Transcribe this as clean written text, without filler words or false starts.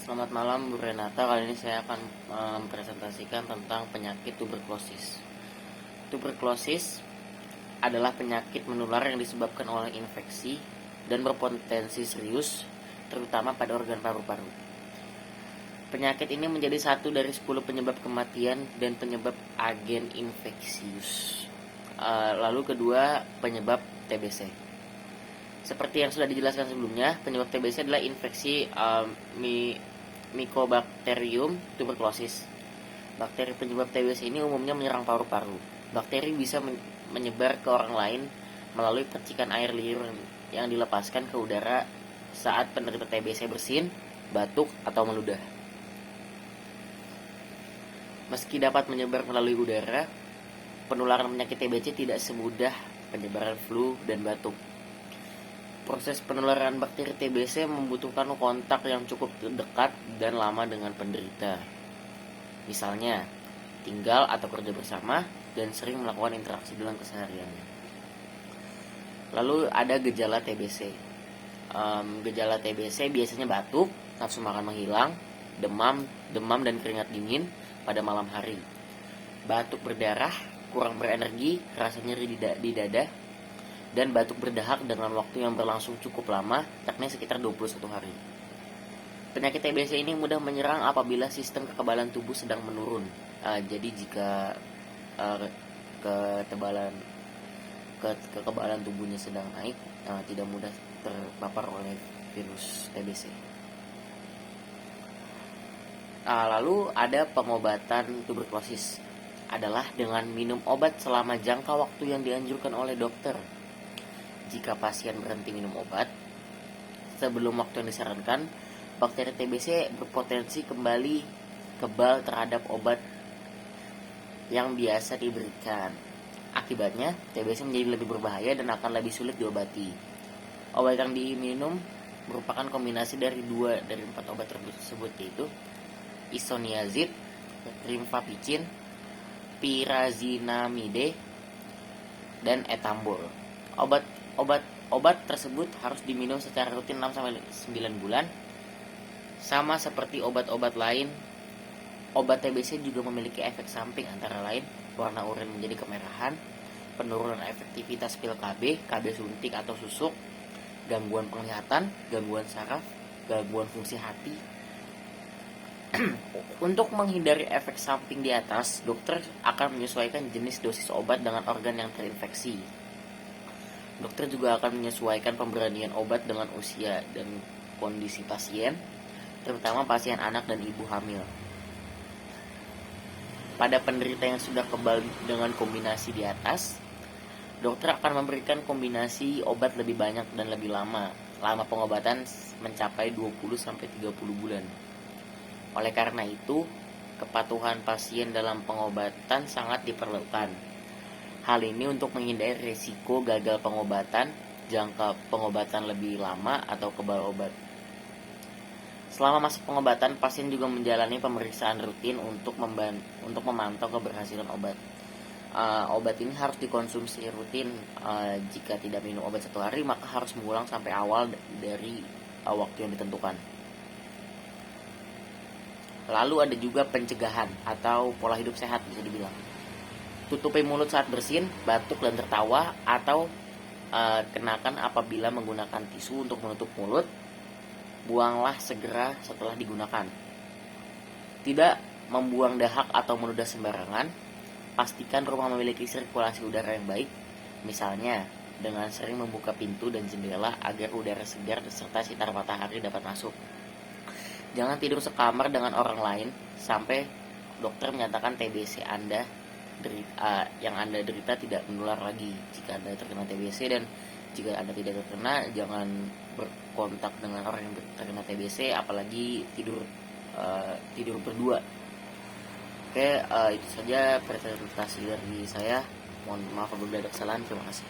Selamat malam Bu Renata. Kali ini saya akan mempresentasikan tentang penyakit tuberkulosis. Tuberkulosis adalah penyakit menular yang disebabkan oleh infeksi dan berpotensi serius, terutama pada organ paru-paru. Penyakit ini menjadi satu dari 10 penyebab kematian dan penyebab agen infeksius. Lalu kedua, penyebab TBC. Seperti yang sudah dijelaskan sebelumnya, penyebab TBC adalah infeksi Mycobacterium tuberculosis. Bakteri penyebab TBC ini umumnya menyerang paru-paru. Bakteri bisa menyebar ke orang lain melalui percikan air liur yang dilepaskan ke udara saat penderita TBC bersin, batuk, atau meludah. Meski dapat menyebar melalui udara, penularan penyakit TBC tidak semudah penyebaran flu dan batuk. Proses penularan bakteri TBC membutuhkan kontak yang cukup dekat dan lama dengan penderita. Misalnya, tinggal atau kerja bersama dan sering melakukan interaksi dalam kesehariannya. Lalu ada gejala TBC. Gejala TBC biasanya batuk, nafsu makan menghilang, demam dan keringat dingin pada malam hari. Batuk berdarah, kurang berenergi, rasa nyeri di dada, dan batuk berdahak dengan waktu yang berlangsung cukup lama, yakni sekitar 21 hari. Penyakit TBC ini mudah menyerang apabila sistem kekebalan tubuh sedang menurun. Jadi jika kekebalan tubuhnya sedang naik, tidak mudah terpapar oleh virus TBC. Lalu ada pengobatan tuberkulosis, adalah dengan minum obat selama jangka waktu yang dianjurkan oleh dokter. Jika pasien berhenti minum obat sebelum waktu yang disarankan, bakteri TBC berpotensi kembali kebal terhadap obat yang biasa diberikan. Akibatnya, TBC menjadi lebih berbahaya dan akan lebih sulit diobati. Obat yang diminum merupakan kombinasi dari 2 dari 4 obat tersebut, yaitu isoniazid, rifampicin, pyrazinamide, dan etambol. Obat tersebut harus diminum secara rutin 6-9 bulan. Sama seperti obat-obat lain, obat TBC juga memiliki efek samping antara lain warna urin menjadi kemerahan, penurunan efektivitas pil KB suntik atau susuk, gangguan penglihatan, gangguan saraf, gangguan fungsi hati. Untuk menghindari efek samping di atas, dokter akan menyesuaikan jenis dosis obat dengan organ yang terinfeksi. Dokter juga akan menyesuaikan pemberian obat dengan usia dan kondisi pasien, terutama pasien anak dan ibu hamil. Pada penderita yang sudah kebal dengan kombinasi di atas, dokter akan memberikan kombinasi obat lebih banyak dan lebih lama. Lama pengobatan mencapai 20-30 bulan. Oleh karena itu, kepatuhan pasien dalam pengobatan sangat diperlukan. Hal ini untuk menghindari risiko gagal pengobatan, jangka pengobatan lebih lama, atau kebal obat. Selama masa pengobatan, pasien juga menjalani pemeriksaan rutin untuk memantau keberhasilan obat. Obat ini harus dikonsumsi rutin. Jika tidak minum obat 1 hari, maka harus mengulang sampai awal dari waktu yang ditentukan. Lalu ada juga pencegahan atau pola hidup sehat, bisa dibilang. Tutupi mulut saat bersin, batuk, dan tertawa, atau kenakan apabila menggunakan tisu untuk menutup mulut. Buanglah segera setelah digunakan. Tidak membuang dahak atau meludah sembarangan. Pastikan rumah memiliki sirkulasi udara yang baik, misalnya dengan sering membuka pintu dan jendela agar udara segar serta sinar matahari dapat masuk. Jangan tidur sekamar dengan orang lain sampai dokter menyatakan TBC yang Anda derita tidak menular lagi. Jika Anda terkena TBC dan jika Anda tidak terkena, jangan berkontak dengan orang yang terkena TBC, apalagi tidur berdua. Oke, itu saja presentasi dari saya. Mohon maaf apabila ada kesalahan. Terima kasih.